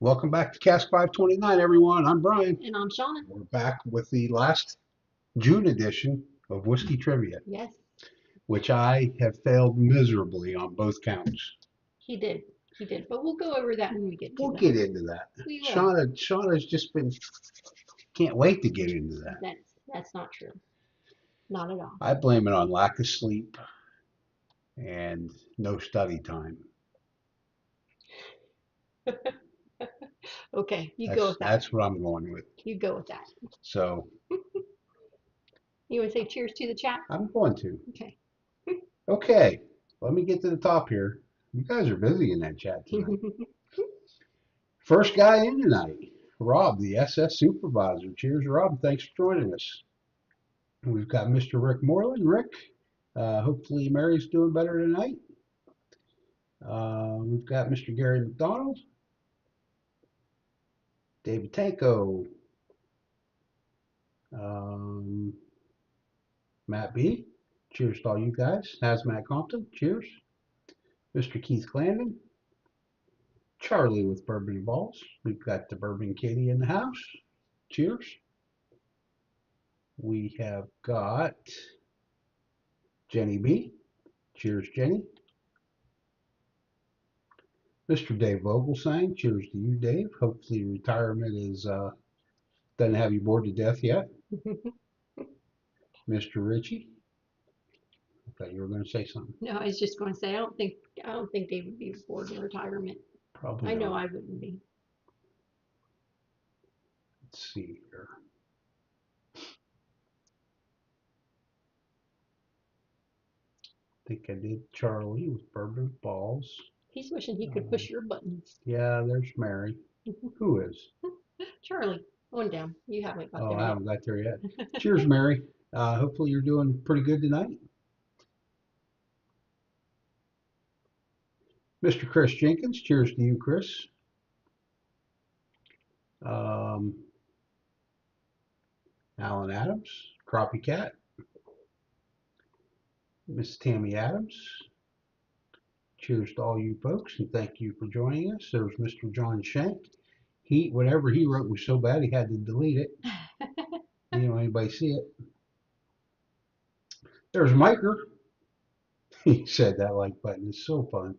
Welcome back to Cask 529, everyone. I'm Brian. And I'm Shauna. We're back with the last June edition of Whiskey Trivia, Yes, which I have failed miserably on both counts. he did. He did. But we'll go over that when we get to We'll that. get into that. We will. Shauna's just been, can't wait to get into that. That's not true. Not at all. I blame it on lack of sleep and no study time. Okay, you go That's with that. that's what I'm going with. You go with that. So You want to say cheers to the chat? I'm going to. Okay. Okay, let me get to the top here. You guys are busy in that chat tonight. First guy in tonight, Rob, the SS supervisor. Cheers, Rob. Thanks for joining us. We've got Mr. Rick Moreland. Rick, hopefully Mary's doing better tonight. We've got Mr. Gary McDonald, David Tanko, um, Matt B. Cheers to all you guys. Hazmat Compton. Cheers. Mr. Keith Clandon, Charlie with Bourbon and Balls. We've got the Bourbon Kitty in the house. Cheers. We have got Jenny B. Cheers, Jenny. Mr. Dave Vogelsang. Cheers to you, Dave. Hopefully retirement is doesn't have you bored to death yet. Mr. Ritchie. I thought you were going to say something. No, I was just going to say I don't think they would be bored in retirement. Probably I know not. I wouldn't be. Let's see here. I think I did Charlie with Bourbon Balls. He's wishing he could push your buttons. Yeah, there's Mary. Who is? Charlie, on down. You haven't got Oh, there I yet. haven't got there yet. Cheers, Mary. Hopefully you're doing pretty good tonight. Mr. Chris Jenkins. Cheers to you, Chris. Um, Alan Adams. Crappie Cat. Miss Tammy Adams. Cheers to all you folks, and thank you for joining us. There's Mr. John Shank. Whatever he wrote was so bad he had to delete it. You know, anybody see it? There's Miker. He said that like button is so fun.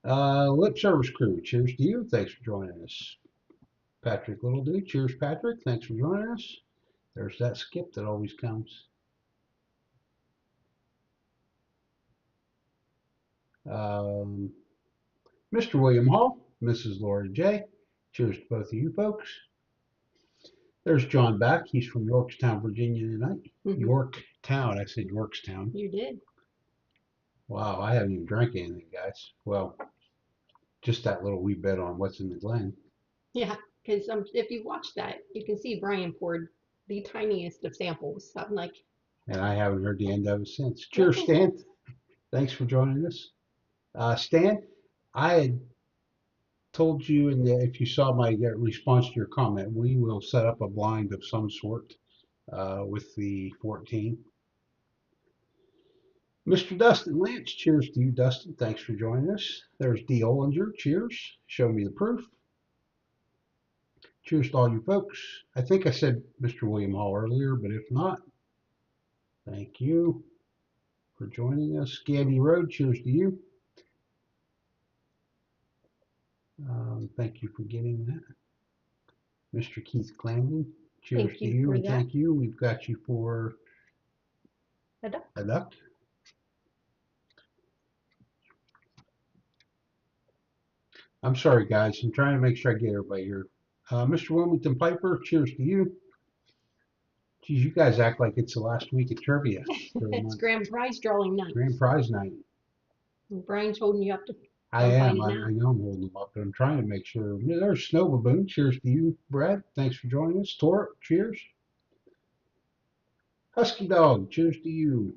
Lip Service Crew, cheers to you. Thanks for joining us. Patrick Little Dude, cheers, Patrick. Thanks for joining us. There's that skip that always comes. Mr. William Hall, Mrs. Laura J. Cheers to both of you folks. There's John Back. He's from Yorktown, Virginia tonight. Yorktown. I said Yorkstown. You did. Wow, I haven't even drank anything, guys. Well, just that little wee bit on what's in the Glen. Yeah, because if you watch that, you can see Brian poured the tiniest of samples. I'm like, And I haven't heard the end of it since. Cheers, Stan. Thanks for joining us. Stan, I had told you, and if you saw my response to your comment, we will set up a blind of some sort with the 14. Mr. Dustin Lance, cheers to you, Dustin. Thanks for joining us. There's D. Ollinger, cheers. Show me the proof. Cheers to all you folks. I think I said Mr. William Hall earlier, but if not, thank you for joining us. Gabby Road, cheers to you. Thank you for getting that. Mr. Keith Clandon, cheers to you and thank you. We've got you for a duck. A duck. I'm sorry, guys. I'm trying to make sure I get everybody here. Mr. Wilmington Piper, cheers to you. Geez, you guys act like it's the last week of trivia. It's grand prize drawing night. Grand prize night. And Brian's holding you up to. I am. I know I'm holding them up, but I'm trying to make sure. There's Snow Baboon. Cheers to you, Brad. Thanks for joining us. Tor, cheers. Husky Dog, cheers to you.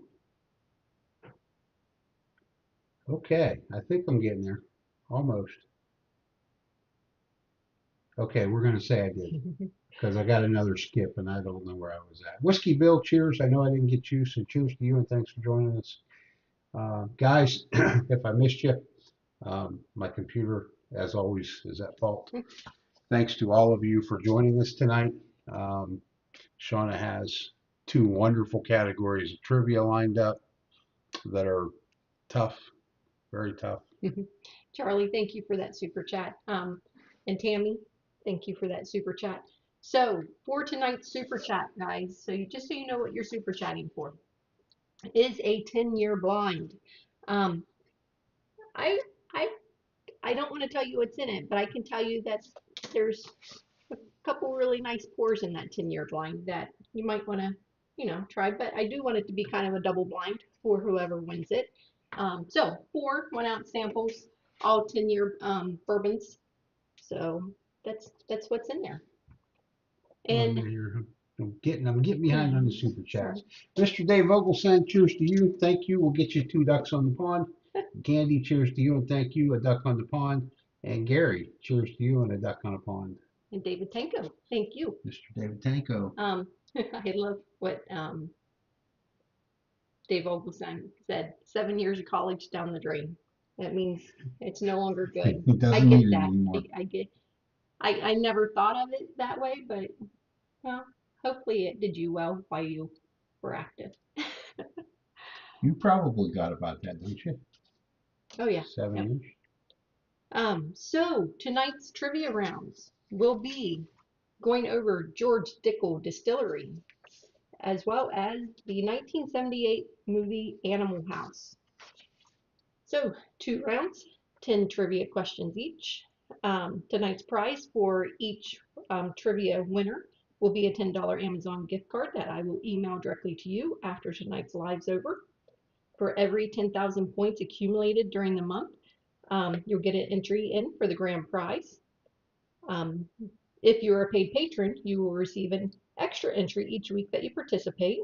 Okay, I think I'm getting there. Almost. Okay, we're going to say I did because I got another skip and I don't know where I was at. Whiskey Bill, cheers. I know I didn't get you, so cheers to you and thanks for joining us. Guys, if I missed you, my computer as always, is at fault. Thanks to all of you for joining us tonight. Shona has two wonderful categories of trivia lined up that are tough, very tough. Charlie, thank you for that super chat. And Tammy, thank you for that super chat. So for tonight's super chat, guys, just so you know what you're super chatting for, is a 10-year blind. Um, I I I don't want to tell you what's in it, but I can tell you that there's a couple really nice pours in that 10-year blind that you might want to, try. But I do want it to be kind of a double blind for whoever wins it. So 4 1-ounce samples, all 10-year bourbons. So that's what's in there. And I'm getting behind on the super chats. Mr. Dave Vogelson, cheers to you. Thank you. We'll get you 2 ducks on the pond. Candy, cheers to you and thank you. A duck on the pond. And Gary, cheers to you and a duck on a pond. And David Tanko, thank you. Mr. David Tanko. I love what Dave Ogleson said. 7 years of college down the drain. That means it's no longer good. He doesn't I get need it that. anymore. I never thought of it that way, but well, hopefully it did you well while you were active. You probably got about that, don't you? Oh yeah. 7 Yep. years. So tonight's trivia rounds will be going over George Dickel Distillery, as well as the 1978 movie Animal House. So 2 rounds, 10 trivia questions each. Tonight's prize for each trivia winner will be a $10 Amazon gift card that I will email directly to you after tonight's live's over. For every 10,000 points accumulated during the month, you'll get an entry in for the grand prize. If you're a paid patron, you will receive an extra entry each week that you participate.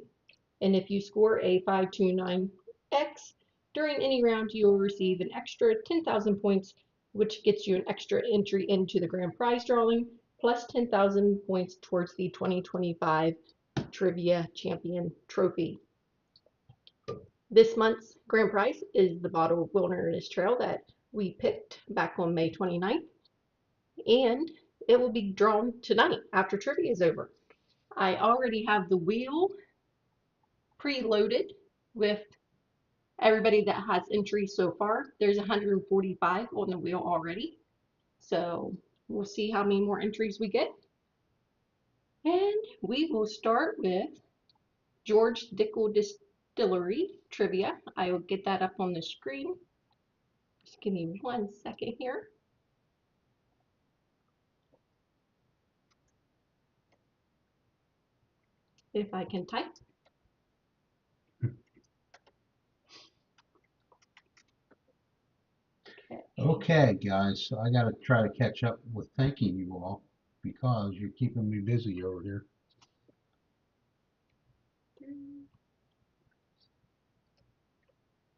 And if you score a 529X during any round, you will receive an extra 10,000 points, which gets you an extra entry into the grand prize drawing, plus 10,000 points towards the 2025 Trivia Champion Trophy. This month's grand prize is the bottle of Wilderness Trail that we picked back on May 29th, and it will be drawn tonight after trivia is over. I already have the wheel preloaded with everybody that has entries so far. There's 145 on the wheel already, so we'll see how many more entries we get. And we will start with George Dickel Distillery trivia. I will get that up on the screen. Just give me 1 second here. If I can type. Okay, guys, so I got to try to catch up with thanking you all because you're keeping me busy over here.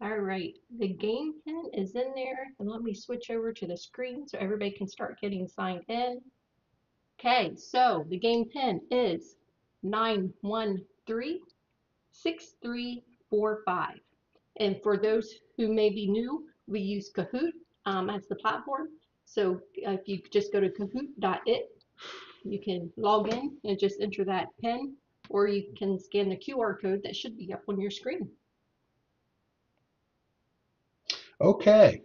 All right, the game pin is in there, and let me switch over to the screen so everybody can start getting signed in. Okay, so the game pin is 9136345. And for those who may be new, we use Kahoot as the platform. So if you just go to kahoot.it, you can log in and just enter that pin, or you can scan the QR code that should be up on your screen. Okay.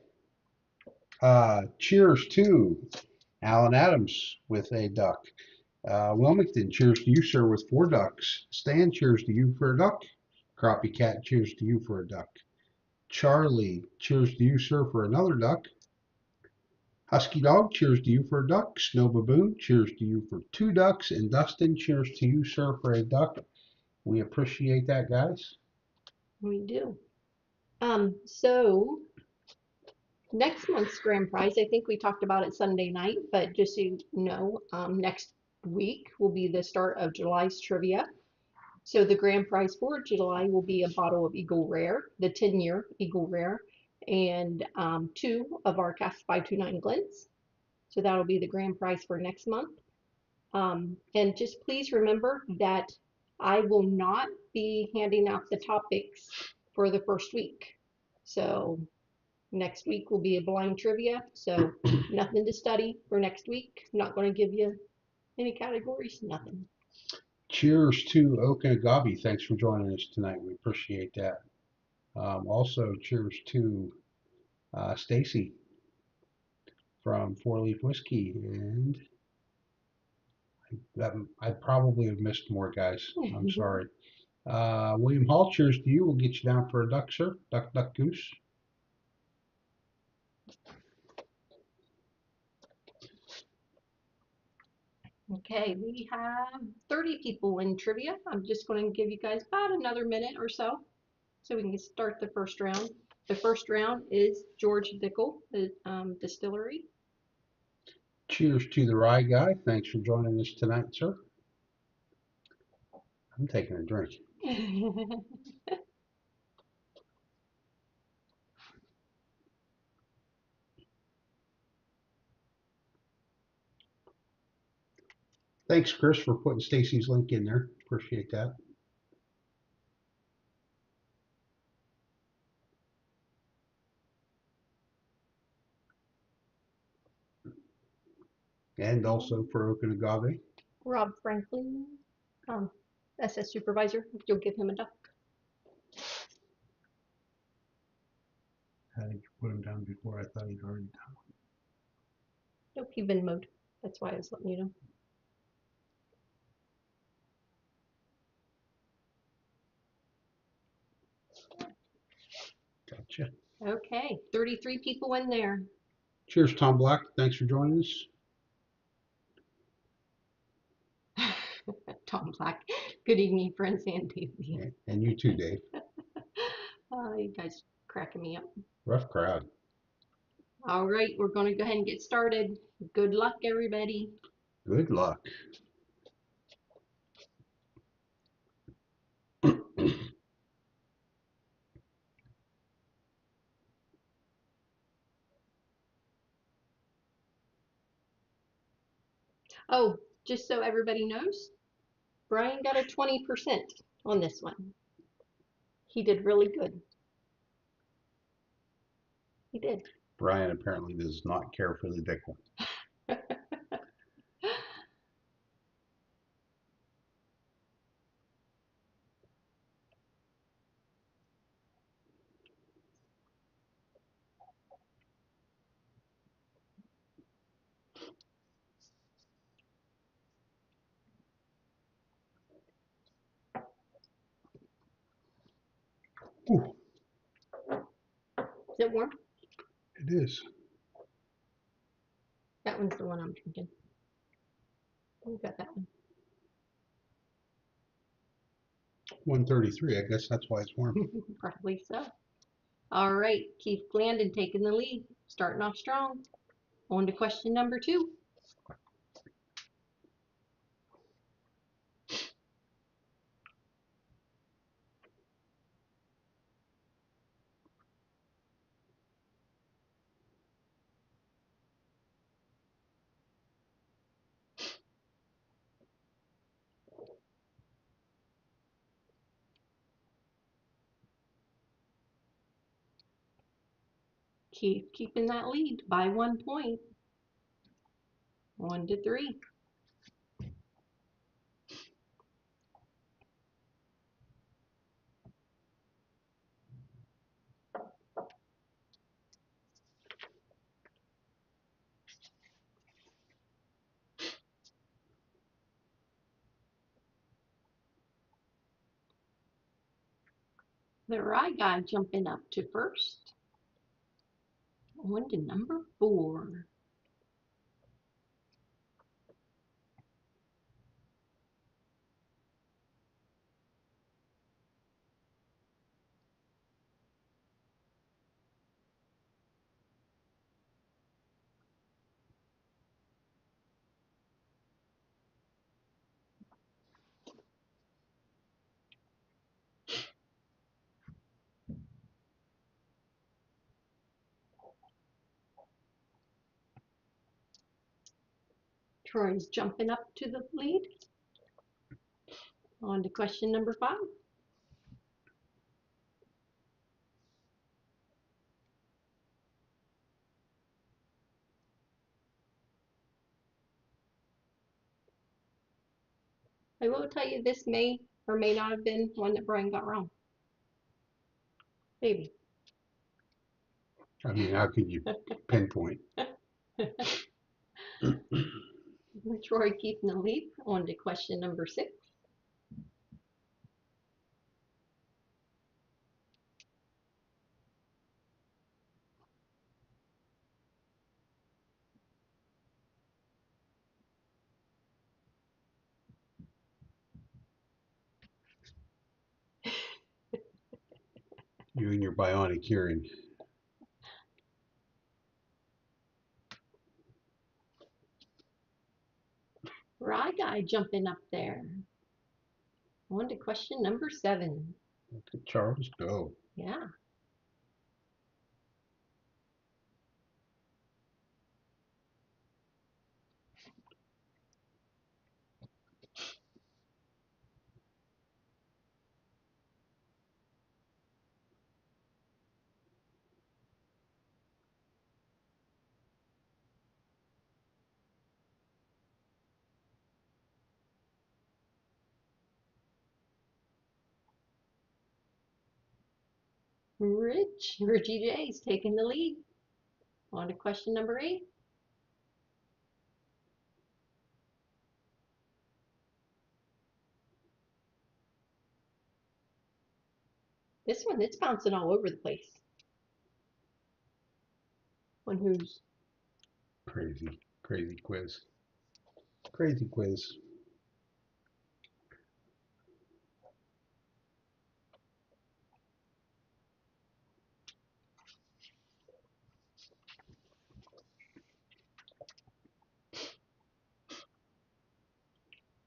Cheers to Alan Adams with a duck. Wilmington, cheers to you, sir, with 4 ducks. Stan, cheers to you for a duck. Crappie Cat, cheers to you for a duck. Charlie, cheers to you, sir, for another duck. Husky Dog, cheers to you for a duck. Snow Baboon, cheers to you for 2 ducks. And Dustin, cheers to you, sir, for a duck. We appreciate that, guys. We do. So next month's grand prize, I think we talked about it Sunday night, but just so you know, next week will be the start of July's trivia. So the grand prize for July will be a bottle of Eagle Rare, the 10-year Eagle Rare, and 2 of our Cask 529 Glens. So that'll be the grand prize for next month. And just please remember that I will not be handing out the topics for the first week. So Next week will be a blind trivia, so nothing to study for next week. I'm not going to give you any categories, nothing. Cheers to Oak and Agave. Thanks for joining us tonight. We appreciate that. Also, cheers to Stacy from Four Leaf Whiskey, and I probably have missed more guys. I'm sorry. William Hall, cheers to you. We'll get you down for a duck, sir. Duck, duck, goose. Okay, we have 30 people in trivia. I'm just going to give you guys about another minute or so we can start the first round. The first round is George Dickel, the distillery. Cheers to the rye guy. Thanks for joining us tonight, sir. I'm taking a drink. Thanks, Chris, for putting Stacy's link in there. Appreciate that. And also for Oak and Agave. Rob Franklin, SS supervisor. You'll give him a duck. I think you put him down before. I thought he'd already done one. Nope, he's been mowed. That's why I was letting you know. Gotcha. Okay, 33 people in there. Cheers, Tom Black. Thanks for joining us. Tom Black. Good evening, friends and Dave. And you too, Dave. You guys cracking me up. Rough crowd. All right, we're going to go ahead and get started. Good luck, everybody. Good luck. Oh, just so everybody knows, Brian got a 20% on this one. He did really good. He did. Brian apparently does not care for the Dickel. Ooh, Is it warm? it is. That one's the one I'm drinking. We got that one. 133. I guess that's why it's warm. Probably so. All right, Keith Glandon taking the lead, starting off strong. On to question number 2. Keith keeping that lead by 1 point. 1 to 3. The rye guy jumping up to first. On to number 4. Troy's jumping up to the lead. On to question number 5. I will tell you this may or may not have been one that Bryan got wrong. Maybe. I mean, how could you pinpoint? Troy keeping the lead. On to question number 6. You and your bionic hearing. Rye guy jumping up there. On to question number 7. Look at Charles go. Yeah. Richie J's taking the lead. On to question number 8. This one, it's bouncing all over the place. On who's? Crazy quiz. Crazy quiz.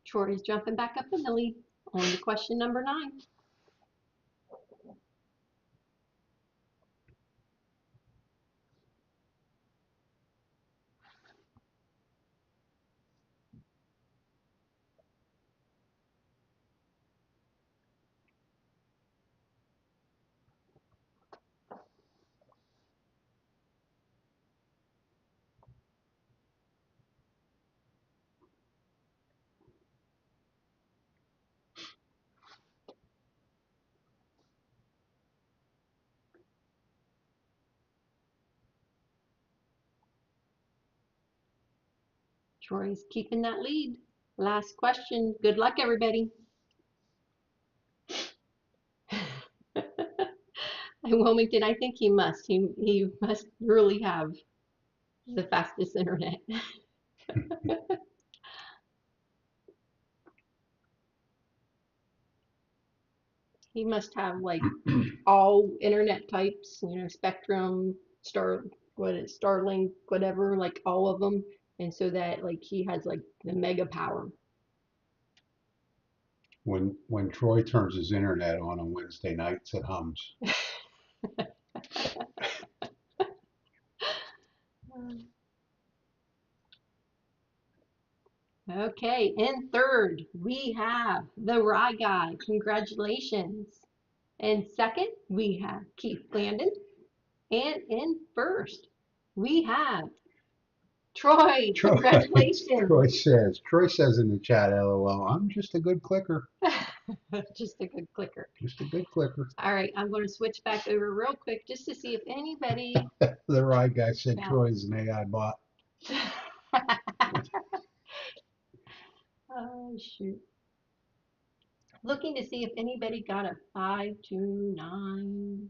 Troy's jumping back up in the lead. On to question number 9. Troy's keeping that lead. Last question. Good luck, everybody. Wilmington, I think he must. He must really have the fastest internet. He must have like all internet types, Spectrum, Starlink, whatever, like all of them, and so that like he has like the mega power. When Troy turns his internet on Wednesday nights, it hums. Okay, in third, we have the Rye Guy. Congratulations. In second, we have Keith Landon. And in first, we have Troy. Troy, Congratulations. Troy says in the chat, LOL, I'm just a good clicker. Just a good clicker. Just a good clicker. All right, I'm going to switch back over real quick just to see if anybody. The right guy said Troy's an AI bot. Oh, shoot. Looking to see if anybody got a 529.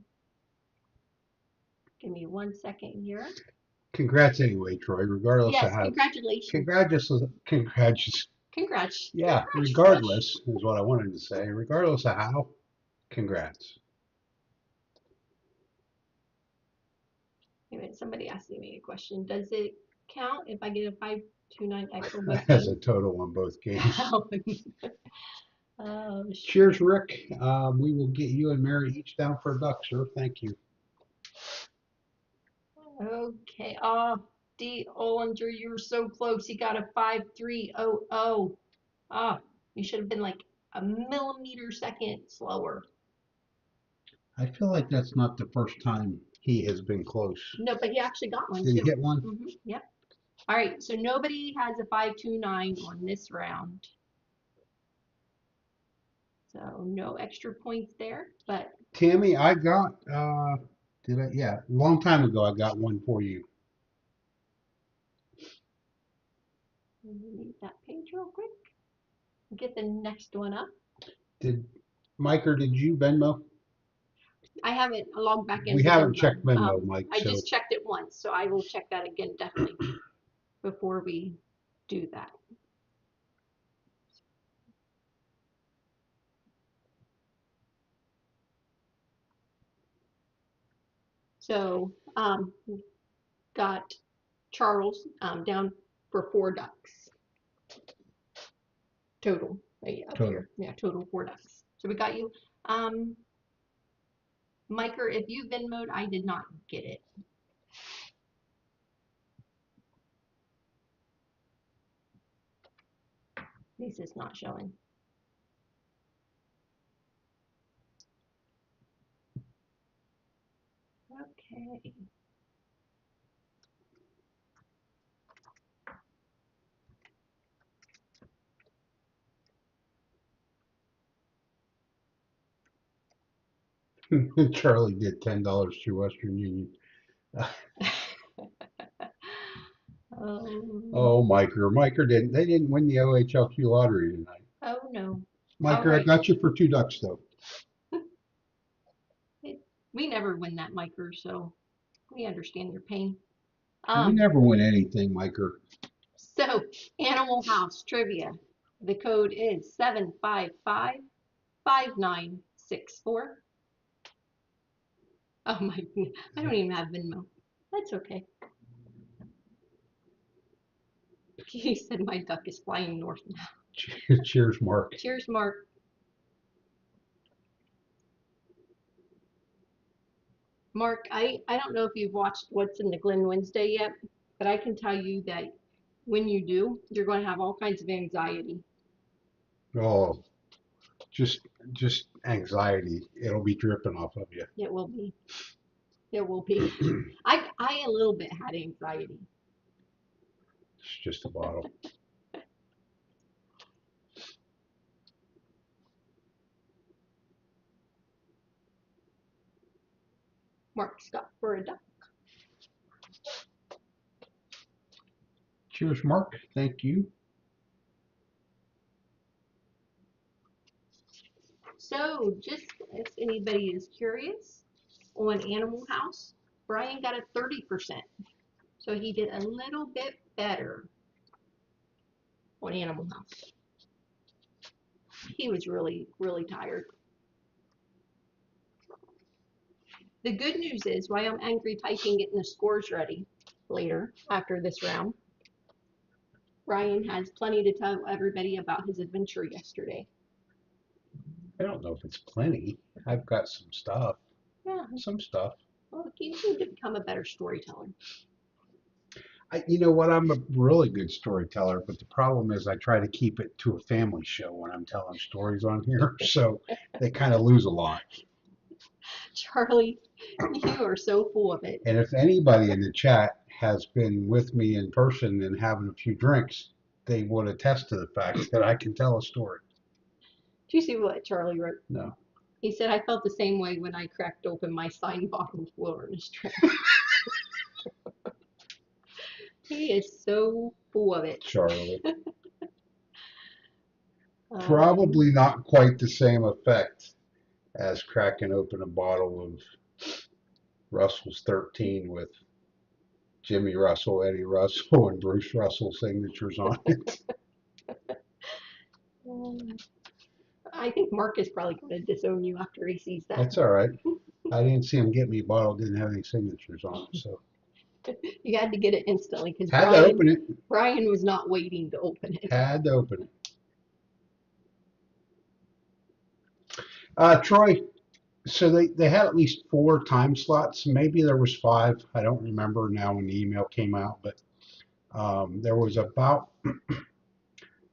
Give me 1 second here. Congrats anyway, Troy, regardless Yes, of how. congratulations. Congrats. Yeah, regardless is what I wanted to say. Regardless of how, congrats. Wait a minute, somebody asked me a question. Does it count if I get a 529X on both As a games? total on both games. Oh, cheers, Rick. We will get you and Mary each down for $1, sir. Thank you. Okay. Oh, D. Ollinger, you were so close. He got a 5300. Ah, you should have been like a millimeter second slower. I feel like that's not the first time he has been close. No, but he actually got one Did too. he hit one? Yep. All right, so nobody has a 529 on this round. So no extra points there, but Tammy, I got, did I? Yeah, a long time ago I got one for you. let me leave that page real quick. Get the next one up. Did, Mike, or did you Venmo? I haven't logged back We into haven't Venmo. checked Venmo, Mike, I so just checked it once, so I will check that again definitely before we do that. So got Charles down for $4 total right up total. here. Yeah, total $4. So we got you. Miker, if you Venmoed, I did not get it. This is not showing. Okay. Charlie did $10 through Western Union. Oh, Miker didn't. They didn't win the OHLQ lottery tonight. Oh no. All Miker, I right. got you for $2 though. We never win that, Miker, so we understand your pain. We never win anything, Miker. So Animal House trivia. The code is 7555964. Oh my, I don't even have Venmo. That's okay. He said my duck is flying north now. Cheers, Mark. Cheers, Mark. Mark, I don't know if you've watched What's in the Glen Wednesday yet, but I can tell you that when you do, you're going to have all kinds of anxiety. Oh, just anxiety. It'll be dripping off of you. It will be. It will be. I a little bit had anxiety. It's just a bottle. Mark Scott for a duck. Cheers, Mark. Thank you. So, just if anybody is curious, on Animal House, Bryan got a 30%. So he did a little bit better on Animal House. He was really, really tired. The good news is, while I'm angry typing getting the scores ready later after this round, Bryan has plenty to tell everybody about his adventure yesterday. I don't know if it's plenty. I've got some stuff. Yeah. Some stuff. Well, you need to become a better storyteller. You know what? I'm a really good storyteller, but the problem is I try to keep it to a family show when I'm telling stories on here, so they kind of lose a lot. Charlie, you are so full of it. And if anybody in the chat has been with me in person and having a few drinks, they would attest to the fact that I can tell a story. Do you see what Charlie wrote? No. He said, I felt the same way when I cracked open my signed bottle of Wilderness Trail. He is so full of it. Charlie. Probably not quite the same effect as cracking open a bottle of Russell's 13 with Jimmy Russell, Eddie Russell, and Bruce Russell signatures on it. I think Mark is probably going to disown you after he sees that. That's all right. I didn't see him get me a bottle, didn't have any signatures on it, so. You had to get it instantly because Had to open it. Bryan was not waiting to open it. Had to open it. Troy, so they had at least 4 time slots. Maybe there was 5. I don't remember now when the email came out, but there was about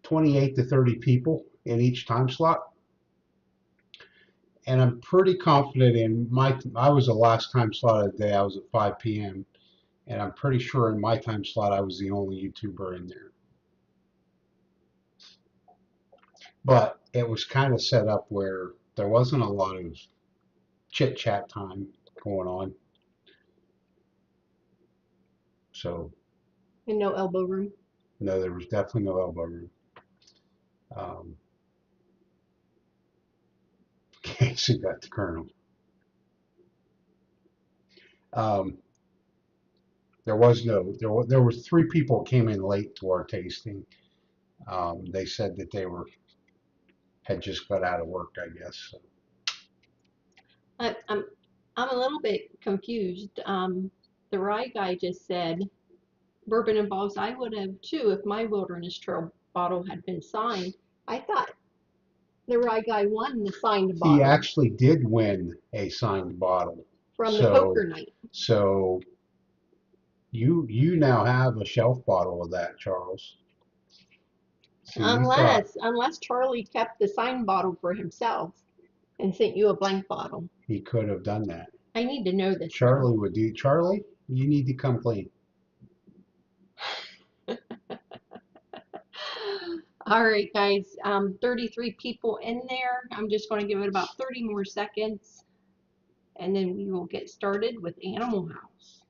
28 to 30 people in each time slot. And I'm pretty confident in I was the last time slot of the day. I was at 5 p.m. And I'm pretty sure in my time slot, I was the only YouTuber in there. But it was kind of set up where there wasn't a lot of chit chat time going on. So And no elbow room. no, there was definitely no elbow room. Um, Casey got the Colonel. Um, there were three people who came in late to our tasting. They said that they had just got out of work, I guess. So I'm a little bit confused. The rye guy just said bourbon and balls. I would have too if my Wilderness Trail bottle had been signed. I thought the rye guy won the signed he bottle actually did win a signed bottle. from the poker So night. so you now have a shelf bottle of that, Charles. See, you thought Unless Charlie kept the signed bottle for himself and sent you a blank bottle. he could have done that. I need to know this now. Charlie would do. Charlie, you need to come clean. All right, guys, 33 people in there. I'm just going to give it about 30 more seconds, and then we will get started with Animal House.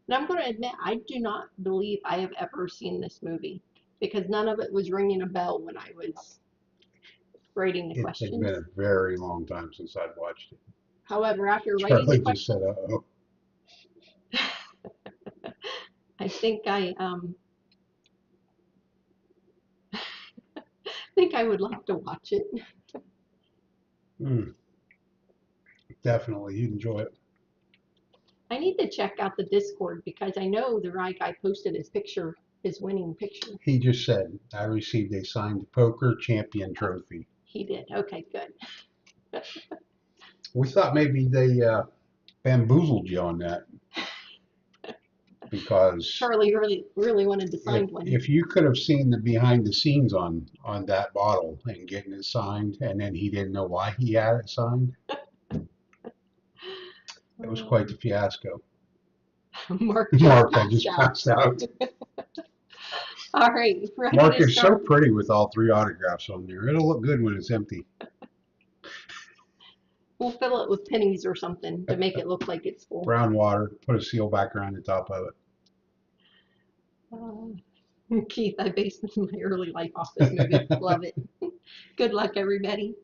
And I'm going to admit, I do not believe I have ever seen this movie because none of it was ringing a bell when I was writing the It had been questions. a very long time since I'd watched it. However, after writing the Charlie just said, questions, "Uh-oh." I think I would like to watch it. Definitely, you'd enjoy it. I need to check out the Discord because I know the right guy posted his picture, his winning picture. He just said, "I received a signed poker champion trophy." He did. Okay, good. We thought maybe they bamboozled you on that because Charlie really wanted to sign one. if you could have seen the behind the scenes on that bottle and getting it signed, and then he didn't know why he had it signed, it was quite the fiasco. Mark I just passed out. All right, ready Mark to is so start. pretty with all three autographs on there. It'll look good when it's empty. We'll fill it with pennies or something to make it look like it's full. Brown water, put a seal back around the top of it. Keith, I based my early life off this movie. Love it. Good luck, everybody.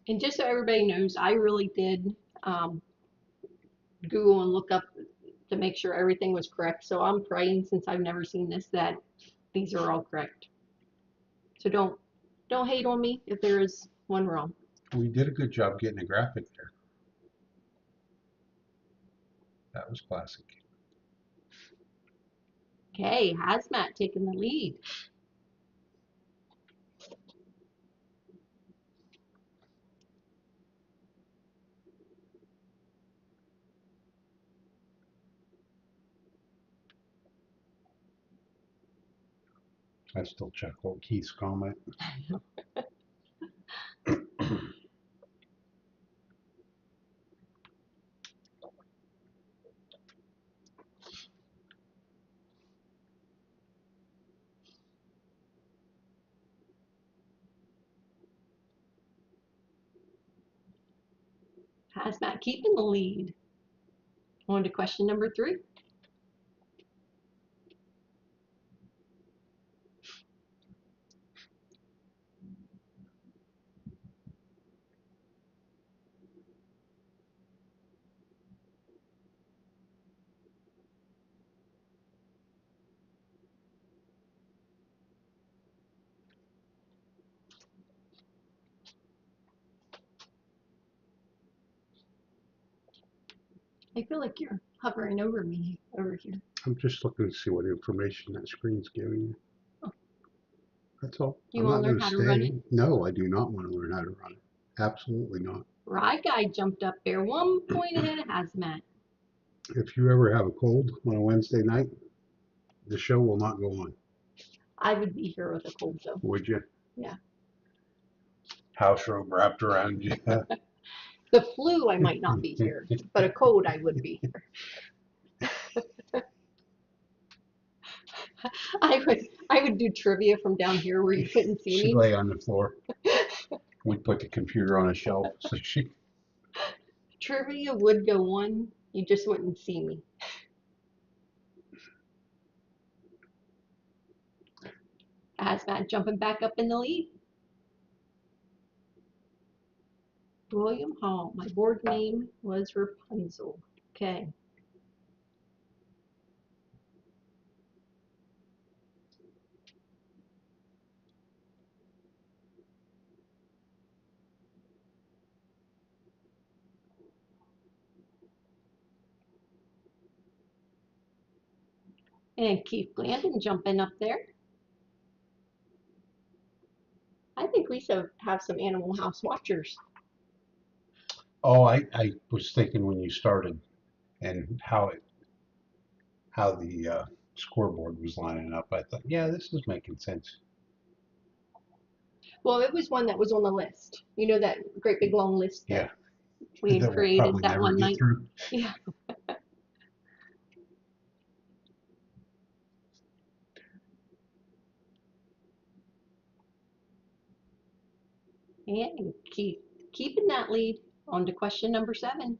And just so everybody knows, I really did Google and look up to make sure everything was correct. So I'm praying, since I've never seen this, that these are all correct. So don't hate on me if there is one wrong. We did a good job getting a graphic there. That was classic. Okay, Hazmat taking the lead. I still chuckle at Keith's comment. Hazmat keeping the lead. On to question number 3. I feel like you're hovering over me over here. I'm just looking to see what information that screen's giving you. Oh. That's all. You want to learn how to run it? No, I do not want to learn how to run it. Absolutely not. Rye guy jumped up there 1 point ahead of Hazmat. If you ever have a cold on a Wednesday night, the show will not go on. I would be here with a cold though. Would you? Yeah. House robe wrapped around you. The flu, I might not be here, but a cold, I would be here. I would do trivia from down here where you couldn't see She'd me. lay on the floor. We'd put the computer on a shelf so she. Trivia would go on, you just wouldn't see me. Hazmat jumping back up in the lead. William Hall. My board name was Rapunzel. Okay. And Keith Blandon jumping up there. I think we should have some Animal House watchers. Oh, I was thinking when you started and how the scoreboard was lining up. I thought, yeah, this is making sense. Well, it was one that was on the list. You know that great big long list Yeah, that we had that we'll created probably that never one get night. through. Yeah. And keeping that lead on to question number 7.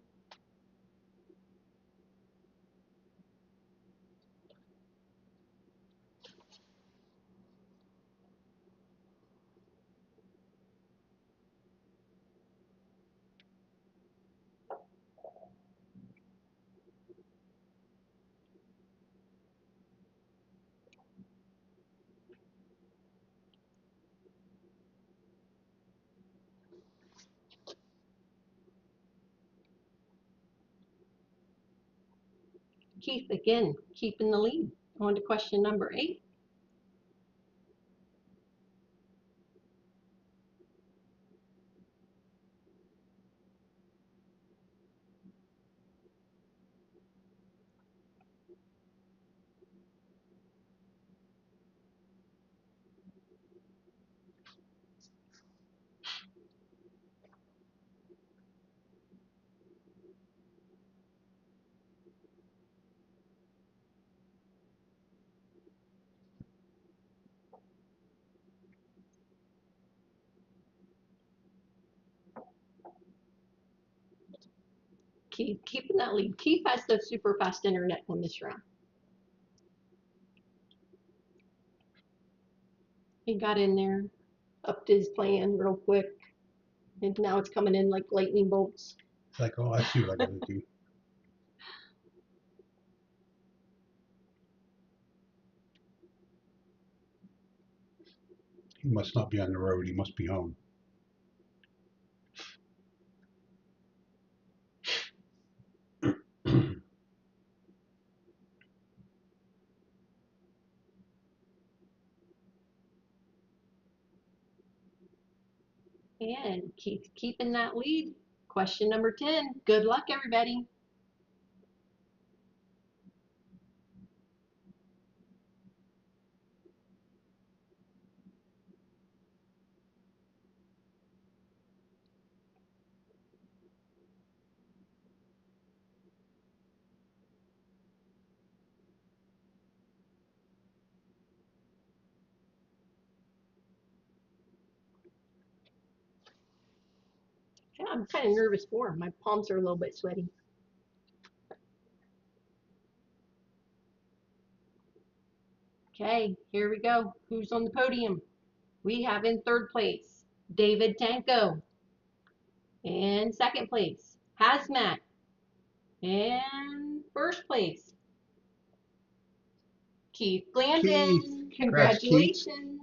Keith again, keeping the lead on to question number 8. Keeping that lead. Keith has the super fast internet on this round. He got in there, upped his plan real quick, and now it's coming in like lightning bolts. It's like, oh, I see what I got to do. He must not be on the road. He must be home. And Keith keeping that lead. Question number 10. Good luck, everybody. Yeah, I'm kind of nervous for him. My palms are a little bit sweaty. Okay, here we go. Who's on the podium? We have in third place David Tanko. In second place, Hazmat. And first place, Keith Keith, Blandon. congrats, Keith. Congratulations.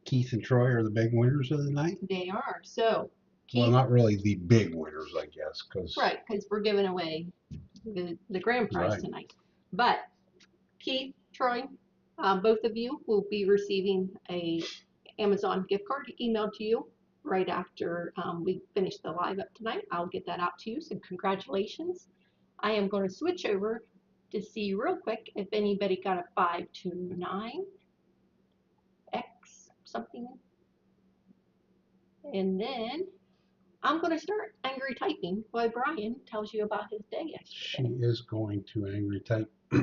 Keith and Troy are the big winners of the night. They are. So, Well, Keith, not really the big winners, I guess, because right, because we're giving away the grand prize right. tonight. But Keith, Troy, both of you will be receiving a Amazon gift card emailed to you right after we finish the live up tonight. I'll get that out to you. So congratulations. I am going to switch over to see real quick if anybody got a 529 X something. And then I'm going to start angry typing while Brian tells you about his day She yesterday. is going to angry type. Let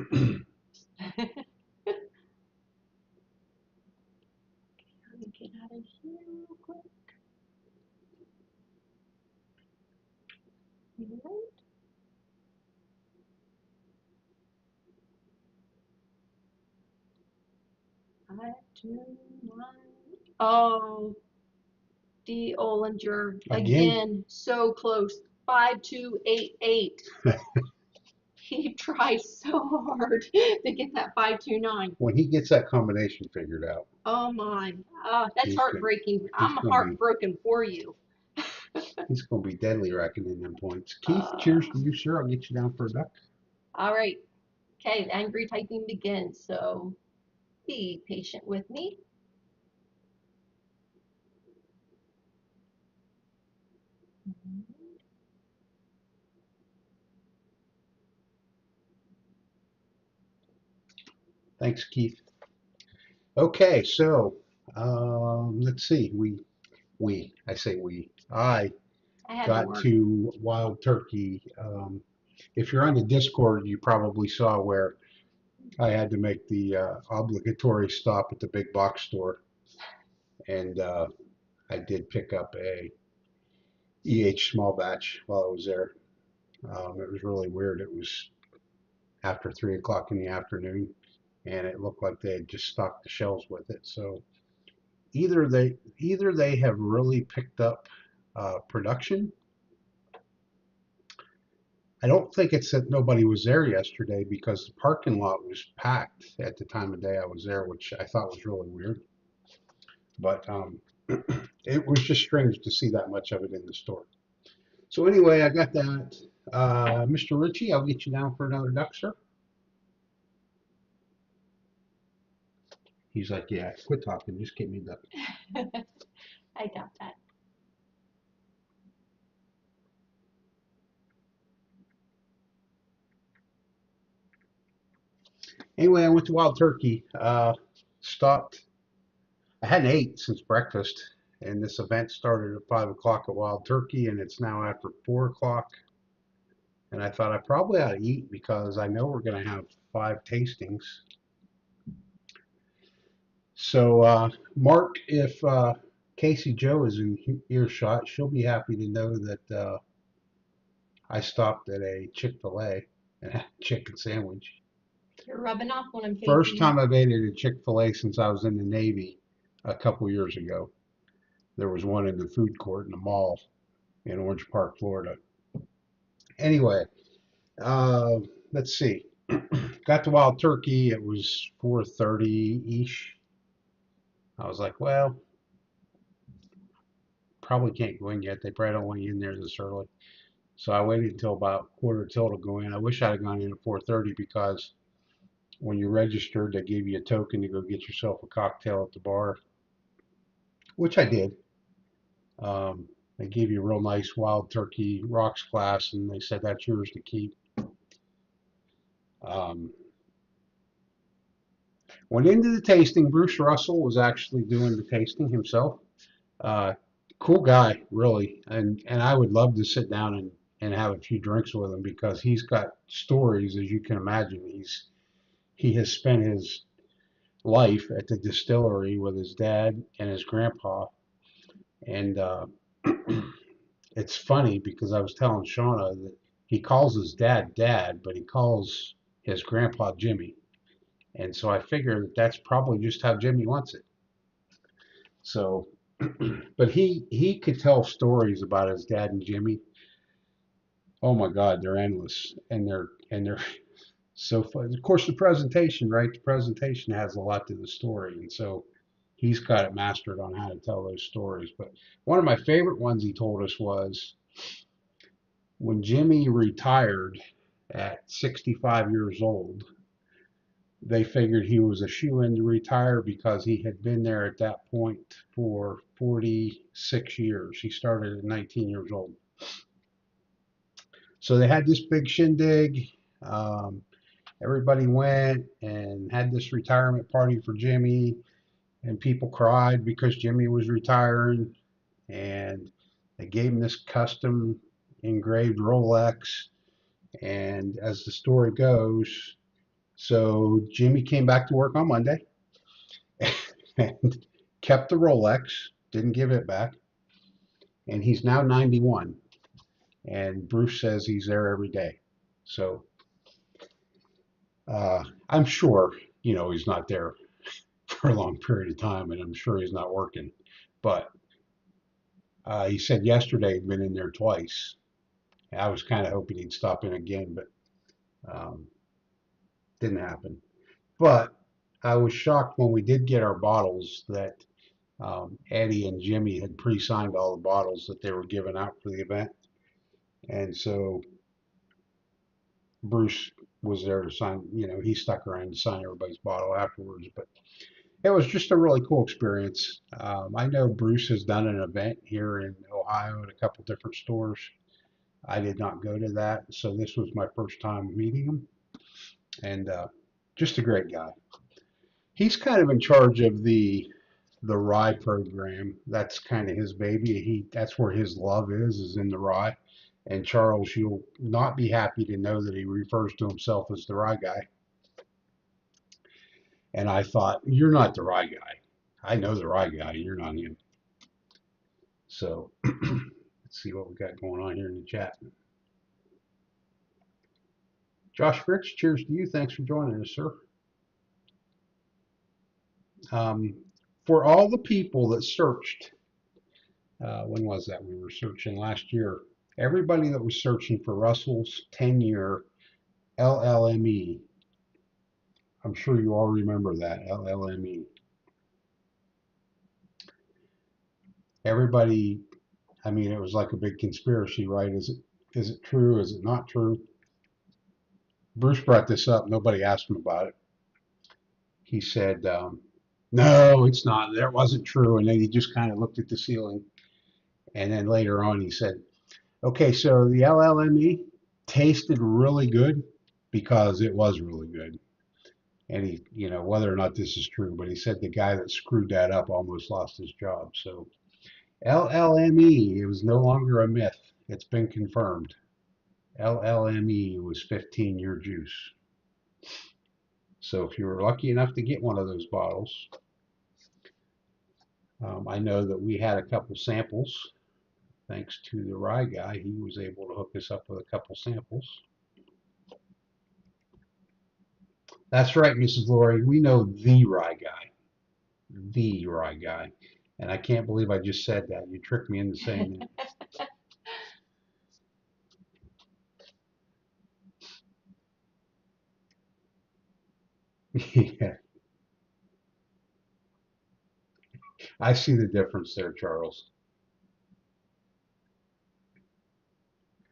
me get out of here real quick. Alright. 529. Oh, D. Ollinger Again, again, so close. 5288. He tried so hard to get that 529. when he gets that combination figured out, Oh my, that's he's gonna heartbreaking. he's I'm gonna be heartbroken for you. he's gonna be deadly reckoning them points. Keith, cheers Uh, to you, sir. I'll get you down for a duck. all right. Okay, the angry typing begins. So be patient with me. Thanks, Keith. Okay, so let's see. I say I I had to got work. to Wild Turkey. If you're on the Discord, you probably saw where I had to make the obligatory stop at the big box store, and I did pick up a small batch while I was there. It was really weird. It was after 3 o'clock in the afternoon, and it looked like they had just stocked the shelves with it. So either they have really picked up production. I don't think it's that nobody was there yesterday because the parking lot was packed at the time of day I was there, which I thought was really weird. But it was just strange to see that much of it in the store. So anyway, I got that. Mr. Ritchie, I'll get you down for another duck, sir. He's like, yeah, quit talking, just get me a duck. I got that. Anyway, I went to Wild Turkey. Stopped. I hadn't ate since breakfast, and this event started at 5 o'clock at Wild Turkey, and it's now after 4 o'clock. And I thought I probably ought to eat because I know we're going to have 5 tastings. So, Mark, if Casey Joe is in earshot, she'll be happy to know that I stopped at a Chick-fil-A and had a chicken sandwich. You're rubbing off on him, First Casey. time I've ate at a Chick-fil-A since I was in the Navy a couple years ago. There was one in the food court in the mall in Orange Park, Florida. Anyway, uh, let's see. Got to Wild Turkey. It was 4:30 ish. I was like, well, probably can't go in yet. They probably don't want you in there this early. So I waited until about quarter till to go in. I wish I'd have gone in at 4:30 because when you registered, they gave you a token to go get yourself a cocktail at the bar, which I did. They gave you a real nice Wild Turkey rocks glass, and they said that's yours to keep. Um, Went into the tasting. Bruce Russell was actually doing the tasting himself. Uh, cool guy, really, and I would love to sit down and have a few drinks with him because he's got stories, as you can imagine. He has spent his life at the distillery with his dad and his grandpa, and it's funny because I was telling Shauna that he calls his dad, but he calls his grandpa Jimmy, and so I figure that that's probably just how Jimmy wants it. So, but he could tell stories about his dad and Jimmy. Oh my God, they're endless, and they're so fun. Of course, the presentation, right? The presentation has a lot to the story, and so he's got it mastered on how to tell those stories. But one of my favorite ones he told us was when Jimmy retired at 65 years old. They figured he was a shoe-in to retire because he had been there at that point for 46 years. He started at 19 years old. So they had this big shindig. Um, Everybody went and had this retirement party for Jimmy, and people cried because Jimmy was retiring. And They gave him this custom engraved Rolex, and as the story goes, so Jimmy came back to work on Monday and kept the Rolex, didn't give it back, and he's now 91. And Bruce says he's there every day. So I'm sure, he's not there for a long period of time, and I'm sure he's not working. But he said yesterday he'd been in there twice. I was kind of hoping he'd stop in again, but um, didn't happen. But I was shocked when we did get our bottles that Eddie and Jimmy had pre-signed all the bottles that they were giving out for the event. And so Bruce was there to sign, he stuck around to sign everybody's bottle afterwards. But it was just a really cool experience. I know Bruce has done an event here in Ohio at a couple different stores. I did not go to that, so this was my first time meeting him, and just a great guy. He's kind of in charge of the rye program. That's kind of his baby. That's where his love is in the rye. And Charles, you'll not be happy to know that he refers to himself as the rye guy. And I thought, you're not the rye guy. I know the rye guy. You're not him. So let's see what we got going on here in the chat. Josh Ricks, cheers to you. Thanks for joining us, sir. Um, for all the people that searched, when was that? We were searching last year. Everybody that was searching for Russell's 10-year LLME, I'm sure you all remember that, LLME. Everybody, I mean, it was like a big conspiracy, right? Is it true? Is it not true? Bruce brought this up. Nobody asked him about it. He said, no, it's not. That wasn't true. And then he just kind of looked at the ceiling. And then later on, he said, okay, so the LLME tasted really good because it was really good. And he, whether or not this is true, but he said the guy that screwed that up almost lost his job. So LLME, it was no longer a myth. It's been confirmed. LLME was 15-year juice. So if you were lucky enough to get one of those bottles, I know that we had a couple samples. Thanks to the rye guy, he was able to hook us up with a couple samples. That's right, Mrs. Lori. We know the rye guy. The rye guy. And I can't believe I just said that. You tricked me into saying that. Yeah, I see the difference there, Charles.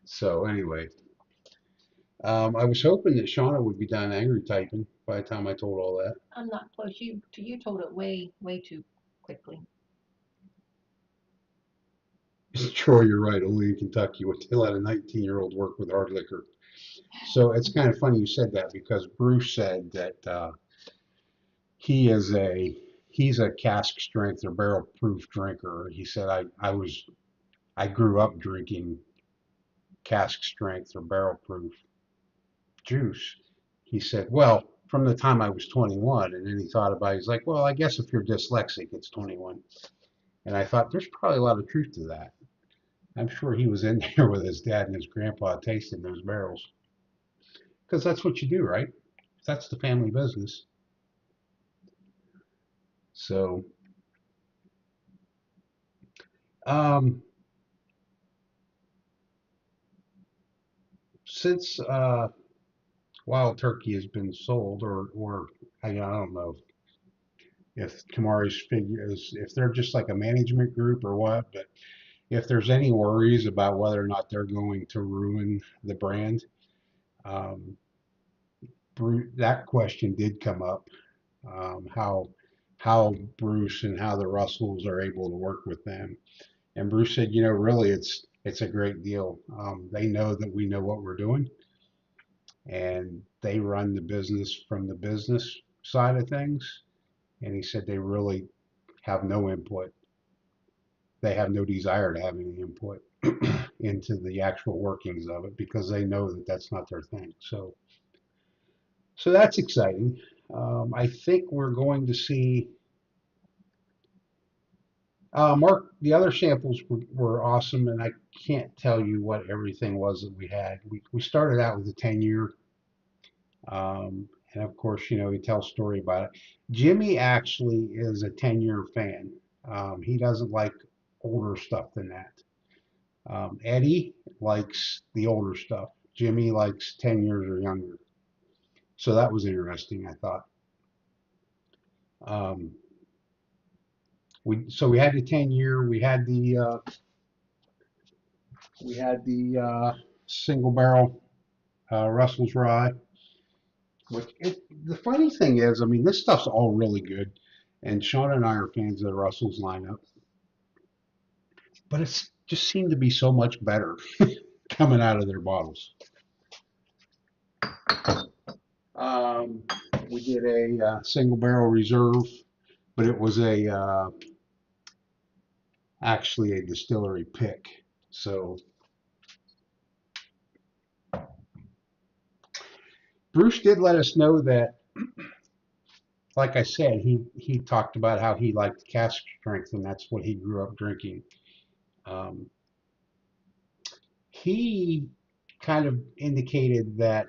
So anyway, I was hoping that Shauna would be done angry typing by the time I told all that. I'm not close. You told it way too quickly. Troy, you're right. Only in Kentucky would they let a 19-year-old work with hard liquor. So it's kind of funny you said that because Bruce said that he is he's a cask strength or barrel proof drinker. He said I grew up drinking cask strength or barrel proof juice. He said, well, from the time I was 21, and then he thought about it. He's like, well, I guess if you're dyslexic, it's 21. And I thought there's probably a lot of truth to that. I'm sure he was in there with his dad and his grandpa tasting those barrels. Because that's what you do, right? That's the family business. So, um, since Wild Turkey has been sold, or I don't know if Kamari's figures, if they're just like a management group or what, but if there's any worries about whether or not they're going to ruin the brand, um, that question did come up. How Bruce and how the Russells are able to work with them. And Bruce said, really, it's a great deal. They know that we know what we're doing, and they run the business from the business side of things. And he said they really have no input. they have no desire to have any input into the actual workings of it because they know that that's not their thing. So that's exciting. I think we're going to see. Mark, the other samples were awesome, and I can't tell you what everything was that we had. We started out with a 10-year, and of course, you know, he tells a story about it. Jimmy actually is a 10-year fan. He doesn't like older stuff than that. Eddie likes the older stuff. Jimmy likes 10 years or younger. So that was interesting, I thought. Um, we had the 10-year, we had the single barrel Russell's Rye. The funny thing is, I mean, this stuff's all really good, and Shona and I are fans of the Russell's lineup, but it's just seemed to be so much better coming out of their bottles. Um, we did a single barrel reserve, but it was actually a distillery pick. So Bruce did let us know that, like I said, he talked about how he liked cask strength, and that's what he grew up drinking. Um, he kind of indicated that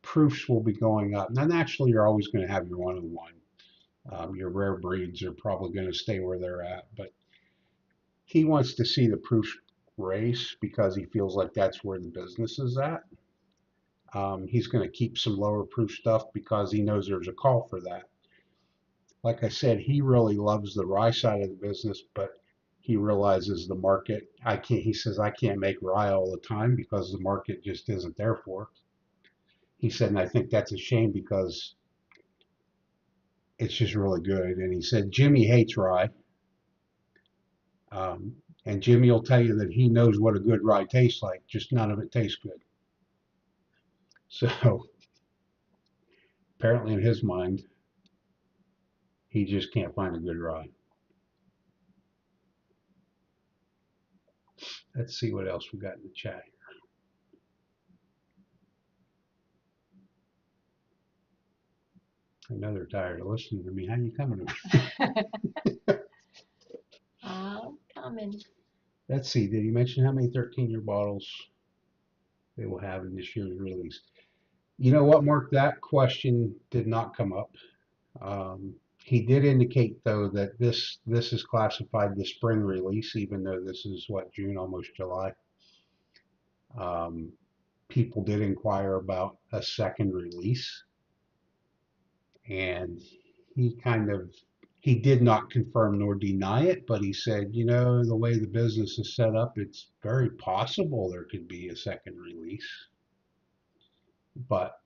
proofs will be going up. Now, naturally, you're always going to have your 101. Your rare breeds are probably going to stay where they're at, but he wants to see the proof race because he feels like that's where the business is at. He's going to keep some lower proof stuff because he knows there's a call for that. Like I said, he really loves the rye side of the business, but he realizes the market. He says, I can't make rye all the time because the market just isn't there for it. He said, and I think that's a shame because it's just really good. And he said, Jimmy hates rye. Um, and Jimmy will tell you that he knows what a good rye tastes like, just none of it tastes good. So apparently in his mind, he just can't find a good rye. Let's see what else we got in the chat. I know they're tired of listening to me. How you coming to me? Coming. Let's see. Did he mention how many 13-year bottles they will have in this year's release? You know what, Mark? That question did not come up. He did indicate, though, that this is classified the spring release, even though this is what, June, almost July. People did inquire about a second release, and he did not confirm nor deny it, but he said, you know, the way the business is set up, it's very possible there could be a second release. But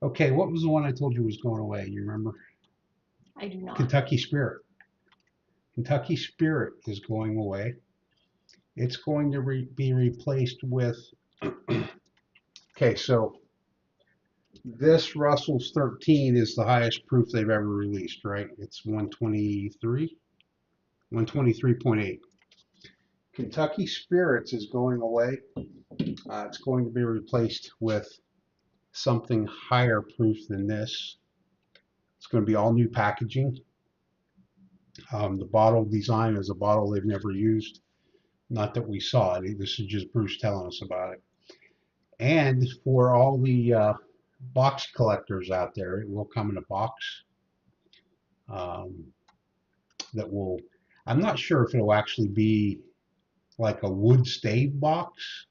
okay, what was the one I told you was going away? You remember? I do not. Kentucky Spirit. Kentucky Spirit is going away. It's going to be replaced with. Okay, so this Russell's 13 is the highest proof they've ever released, right? It's 123, 123.8. Kentucky Spirits is going away. It's going to be replaced with something higher proof than this. It's going to be all new packaging. The bottle design is a bottle they've never used. Not that we saw it. This is just Bruce telling us about it. And for all the box collectors out there, it will come in a box um, that will. I'm not sure if it'll actually be like a wood stave box,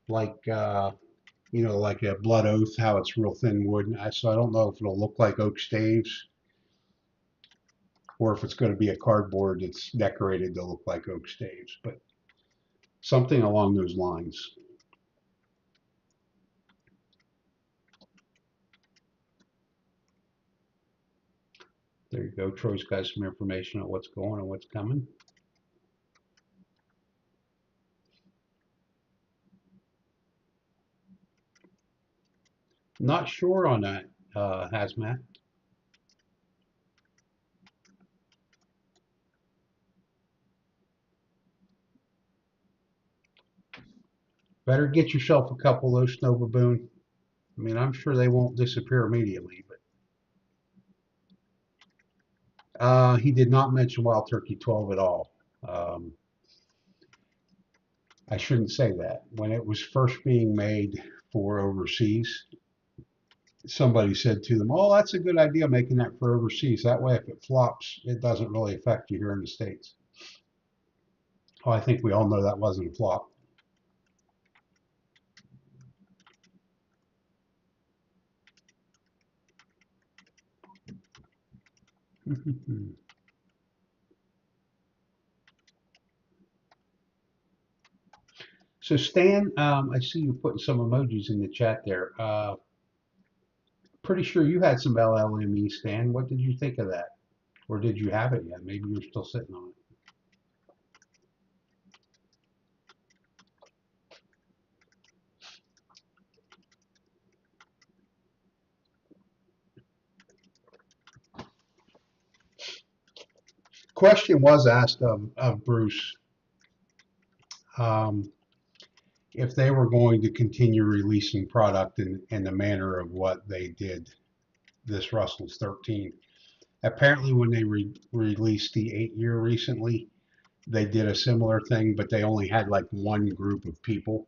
like you know, like a blood oath, how it's real thin wood. So I don't know if it'll look like oak staves or if it's going to be a cardboard that's decorated to look like oak staves, but something along those lines. There you go. Troy's got some information on what's going and what's coming. Not sure on that, Hazmat. Better get yourself a couple of those snow baboon. I mean, I'm sure they won't disappear immediately, but he did not mention Wild Turkey 12 at all. Um, I shouldn't say that. When it was first being made for overseas, somebody said to them, "Oh, that's a good idea making that for overseas. That way, if it flops, it doesn't really affect you here in the States." Oh, I think we all know that wasn't a flop. So Stan, I see you putting some emojis in the chat there. Pretty sure you had some LLME, Stan. What did you think of that? Or did you have it yet? Maybe you're still sitting on it. Question was asked of Bruce um, if they were going to continue releasing product in the manner of what they did this Russell's 13. Apparently, when they released the 8-year recently, they did a similar thing, but they only had like one group of people,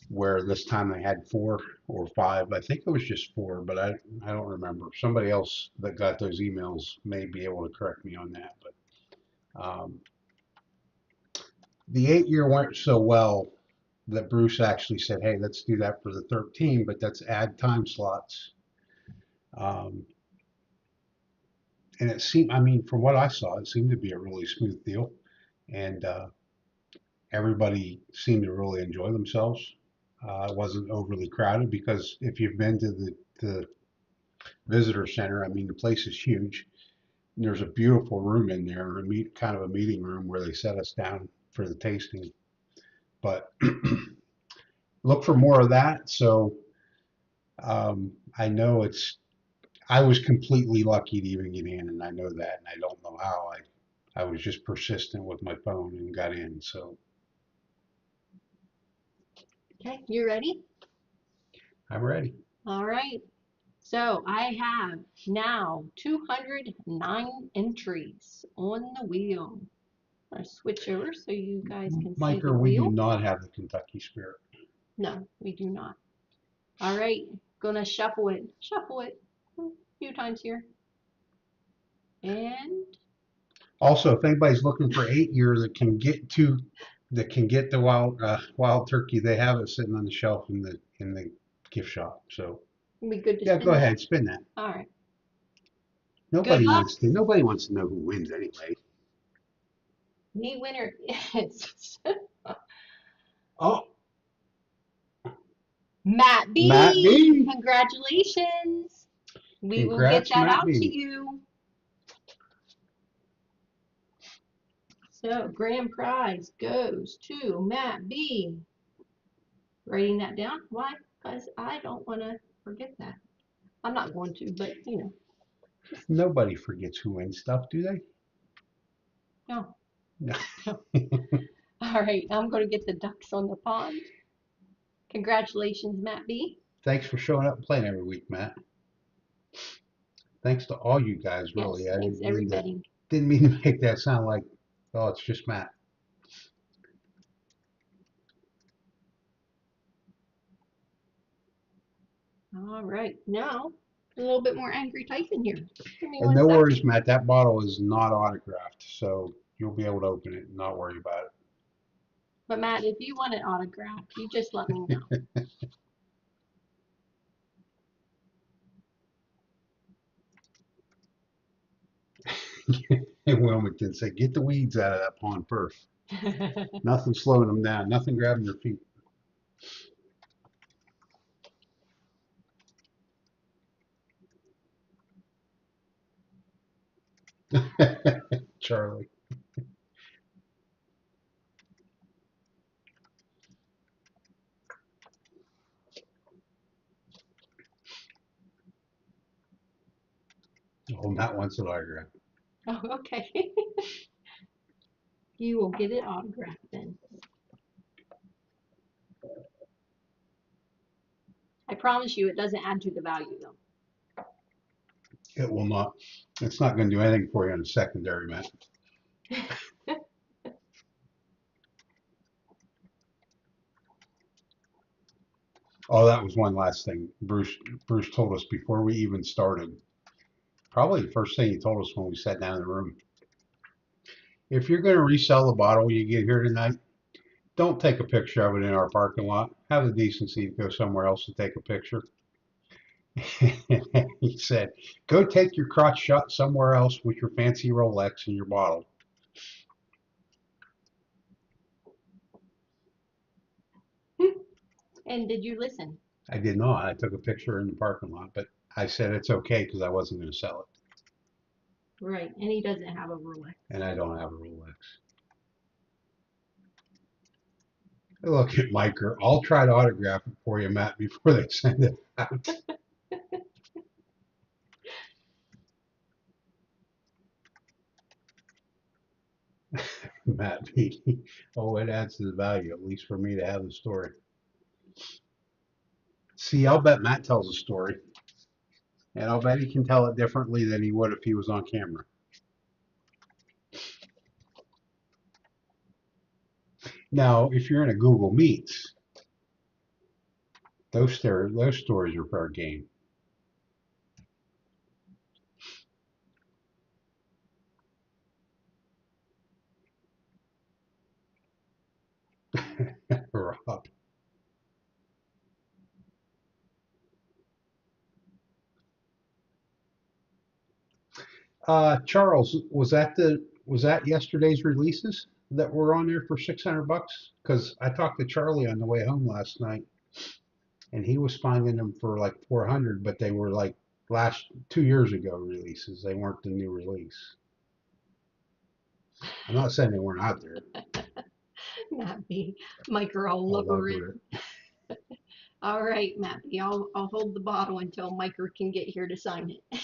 where this time they had 4 or 5. I think it was just 4, but I don't remember. Somebody else that got those emails may be able to correct me on that. But the 8-year went so well that Bruce actually said, "Hey, let's do that for the 13, but let's add time slots." Um, and it seemed, I mean, from what I saw, it seemed to be a really smooth deal, and everybody seemed to really enjoy themselves. It wasn't overly crowded because if you've been to the visitor center, I mean, the place is huge. There's a beautiful room in there, kind of a meeting room where they set us down for the tasting. But look for more of that. So I know I was completely lucky to even get in, and I know that, and I don't know how. I was just persistent with my phone and got in. So Okay, you ready? I'm ready. All right. So I have now 209 entries on the wheel. I'll switch over so you guys can see the Micah, we do wheel. not have the Kentucky Spirit. No, we do not. All right, gonna shuffle it. Shuffle it a few times here. And Also, if anybody's looking for 8-year that can get the wild turkey, they have it sitting on the shelf in the gift shop. So it'll be good to yeah, spin go that. ahead, spin that. All right. Good luck. Nobody wants to know who wins anyway. The winner is Oh, Matt Matt B. B. Congratulations. We will get Congrats, that Matt out to B. you. So, grand prize goes to Matt B. Writing that down. Why? Because I don't want to forget that. I'm not going to, but you know. Nobody forgets who wins stuff, do they? No. No. No. All right, I'm going to get the ducks on the pond. Congratulations, Matt B. Thanks for showing up and playing every week, Matt. Thanks to all you guys, Yes, really. I thanks everybody. didn't mean to make that sound like, oh, it's just Matt. All right, now a little bit more angry typing here. Give me And one no worries, second. Matt. That bottle is not autographed, so you'll be able to open it and not worry about But Matt, if you want it autographed, you just let me know. it. And Wilmington said, "Get the weeds out of that pond first. Nothing slowing them down. Nothing grabbing their feet." Charlie. Oh, Matt wants an autograph. Oh, okay. You will get it autographed then. I promise you, it doesn't add to the value though. It will not. It's not going to do anything for you on the secondary, Matt. Oh, that was one last thing. Bruce told us before we even started. Probably the first thing he told us when we sat down in the room. If you're going to resell the bottle you get here tonight, don't take a picture of it in our parking lot. Have the decency to go somewhere else to take a picture. He said, go take your crotch shot somewhere else with your fancy Rolex and your bottle. And did you listen? I did not. I took a picture in the parking lot, but I said it's okay because I wasn't going to sell it. Right, and he doesn't have a Rolex. And I don't have a Rolex. Look at Micah. I'll try to autograph it for you, Matt, before they send it out. Matt, oh, it adds to the value, at least for me to have the story. See, I'll bet Matt tells a story, and I'll bet he can tell it differently than he would if he was on camera. Now, if you're in a Google Meets, those stories are fair game. Rob. Charles, was that yesterday's releases that were on there for $600? Because I talked to Charlie on the way home last night, and he was finding them for like 400, but they were like last 2 years ago releases. They weren't the new release. I'm not saying they weren't out there. Mappy, my girl lover it. All right, Mappy, I'll hold the bottle until Micah can get here to sign it.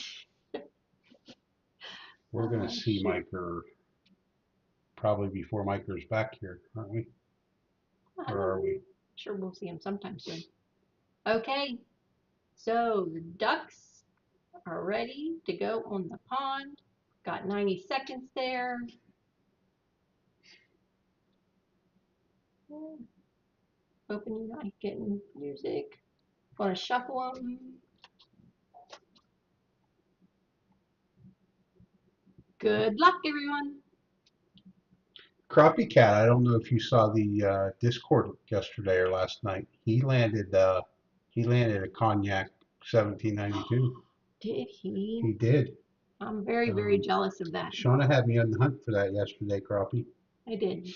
We're gonna see Micah probably before Micah's back here, aren't we? Or are we? Sure, we'll see him sometime soon. Okay, so the ducks are ready to go on the pond. Got 90 seconds there. Hoping you're not getting music. Want to shuffle them. Good luck, everyone. Crappie Cat, I don't know if you saw the Discord yesterday or last night. He landed a cognac 1792. Did he? He did. I'm very jealous of that. Shona had me on the hunt for that yesterday, Crappie. I did.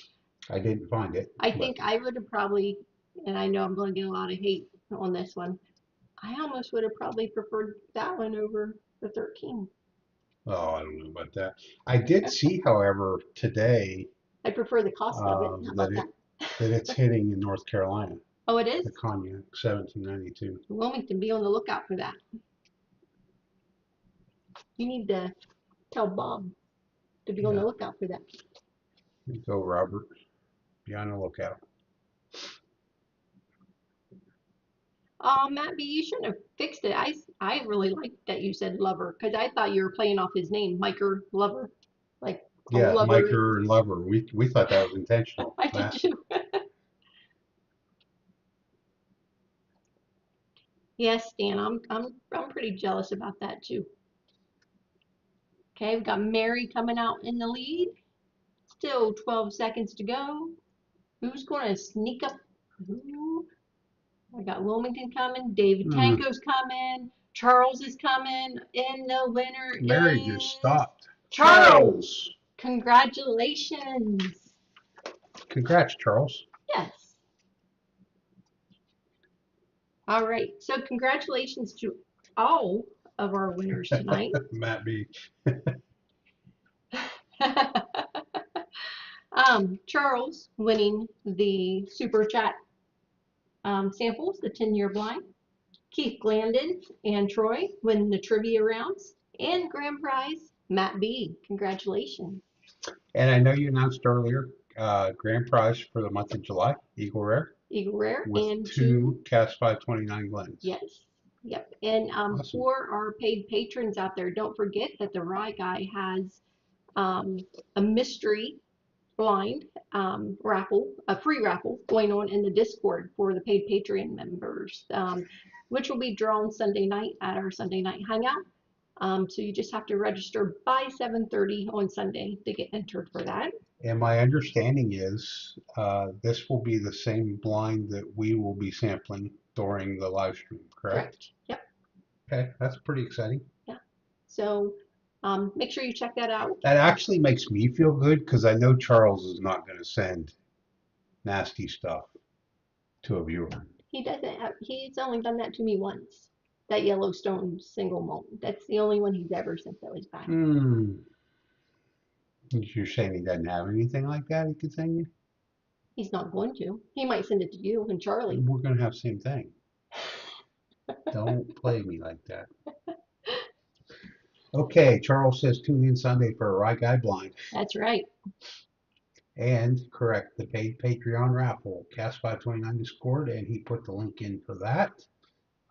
I didn't find it. I think I would have probably, and I know I'm going to get a lot of hate on this one. I almost would have probably preferred that one over the 13. Oh, I don't know about that. I did see, however, today I prefer the cost of it. How about that? that it's hitting in North Carolina. Oh, it is? The cognac 1792. Wilmington, be on the lookout for that. You need to tell Bob to be on the lookout for that. Here you go, Robert. Be on the lookout. Oh, Matt B, you shouldn't have fixed it. I really liked that you said lover because I thought you were playing off his name, Micah Lover. Like Yeah, lover. Micah and Lover. We thought that was intentional. I did too. Yes, Stan, I'm pretty jealous about that too. Okay, we've got Mary coming out in the lead. Still 12 seconds to go. Who's going to sneak up? Ooh. I got Wilmington coming. David Tanko's coming. Charles is coming. And the winner Mary is just stopped. Charles. Congratulations. Congrats, Charles. Yes. All right. So congratulations to all of our winners tonight. Matt B. Charles winning the Super Chat samples, the 10-year blind. Keith Glandon and Troy win the trivia rounds. And grand prize, Matt B. Congratulations. And I know you announced earlier grand prize for the month of July, Eagle Rare. Eagle Rare with and two Cask 529 blends. yes, yep. And Awesome. for our paid patrons out there, don't forget that the Rye Guy has a mystery blind raffle, a free raffle going on in the Discord for the paid Patreon members, which will be drawn Sunday night at our Sunday night hangout. So you just have to register by 7:30 on Sunday to get entered for that. And my understanding is this will be the same blind that we will be sampling during the live stream, correct? Yep. Okay, that's pretty exciting. Yeah. So make sure you check that out. That actually makes me feel good because I know Charles is not going to send nasty stuff to a viewer. He doesn't have, he's only done that to me once. That Yellowstone single malt. That's the only one he's ever sent those back. You're saying he doesn't have anything like that he could send you? He's not going to. He might send it to you and Charlie. We're going to have the same thing. Don't play me like that. Okay, Charles says tune in Sunday for a Rye Guy blind. That's right. And correct, the paid Patreon raffle, Cask 529 Discord, and he put the link in for that.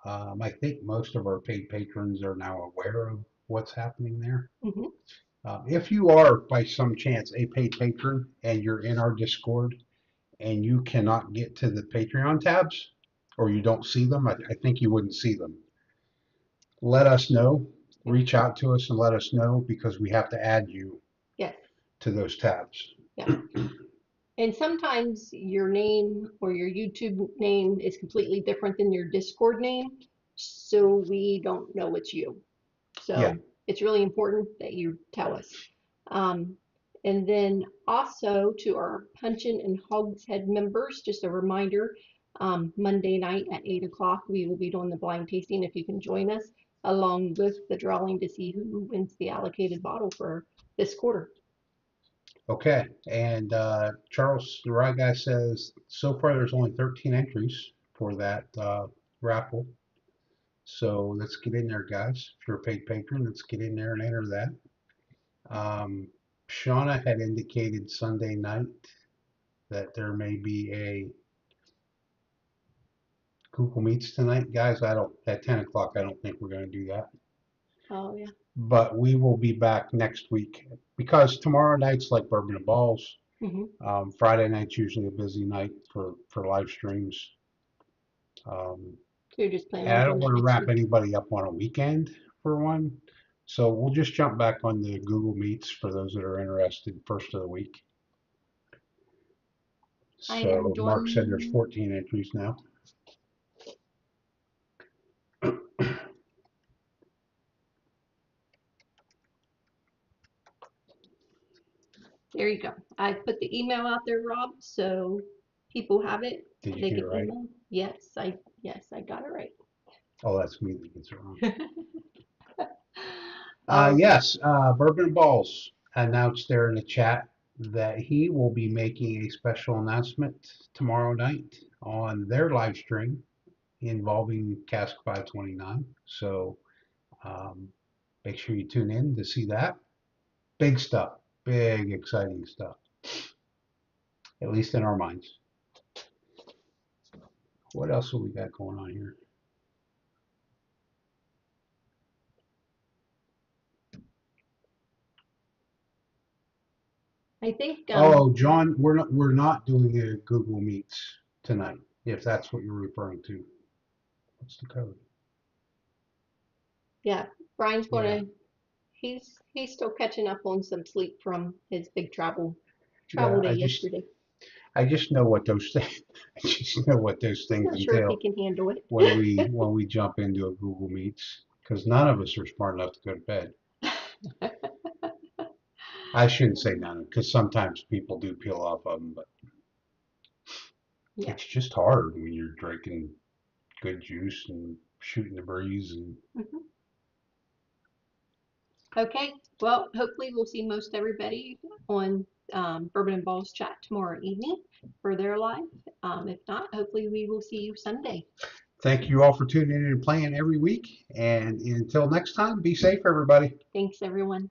I think most of our paid patrons are now aware of what's happening there. If you are, by some chance, a paid patron and you're in our Discord and you cannot get to the Patreon tabs or you don't see them, I think you wouldn't see them. Let us know. Reach out to us and let us know because we have to add you to those tabs. Yeah. And sometimes your name or your YouTube name is completely different than your Discord name, so we don't know it's you. So it's really important that you tell us. And then also to our Punchin' and Hogshead members, just a reminder, Monday night at 8 o'clock, we will be doing the blind tasting if you can join us, along with the drawing to see who wins the allocated bottle for this quarter. Okay, and Charles, the Rye Guy, says so far there's only 13 entries for that raffle. So let's get in there, guys. If you're a paid patron, let's get in there and enter that. Shona had indicated Sunday night that there may be a Google Meets tonight, guys. At 10 o'clock. I don't think we're going to do that. Oh yeah. But we will be back next week because tomorrow night's like Bourbon and Balls. Friday night's usually a busy night for live streams. So you're just planning and on I don't doing want to that next wrap week? anybody up on a weekend for one. So we'll just jump back on the Google Meets for those that are interested first of the week. So Mark said there's 14 entries now. There you go. I put the email out there, Rob, so people have it. Did you get it right? Email. Yes, I got it right. Oh, that's me that gets it wrong. Yes, Bourbon and Balls announced there in the chat that he will be making a special announcement tomorrow night on their live stream involving Cask 529. So make sure you tune in to see that. Big stuff, big exciting stuff, at least in our minds. What else have we got going on here? I think. Oh, John, we're not doing a Google Meets tonight. If that's what you're referring to, what's the code? Yeah, Brian's gonna. He's still catching up on some sleep from his big travel day yesterday. I just know what those things. I just know what those things Not sure if he can handle it when we jump into a Google Meets, because none of us are smart enough to go to bed. I shouldn't say none, because sometimes people do peel off of them, but it's just hard when you're drinking good juice and shooting the breeze. And Okay, well, hopefully we'll see most everybody on Bourbon and Balls chat tomorrow evening for their live. If not, hopefully we will see you Sunday. Thank you all for tuning in and playing every week. And until next time, be safe, everybody. Thanks, everyone.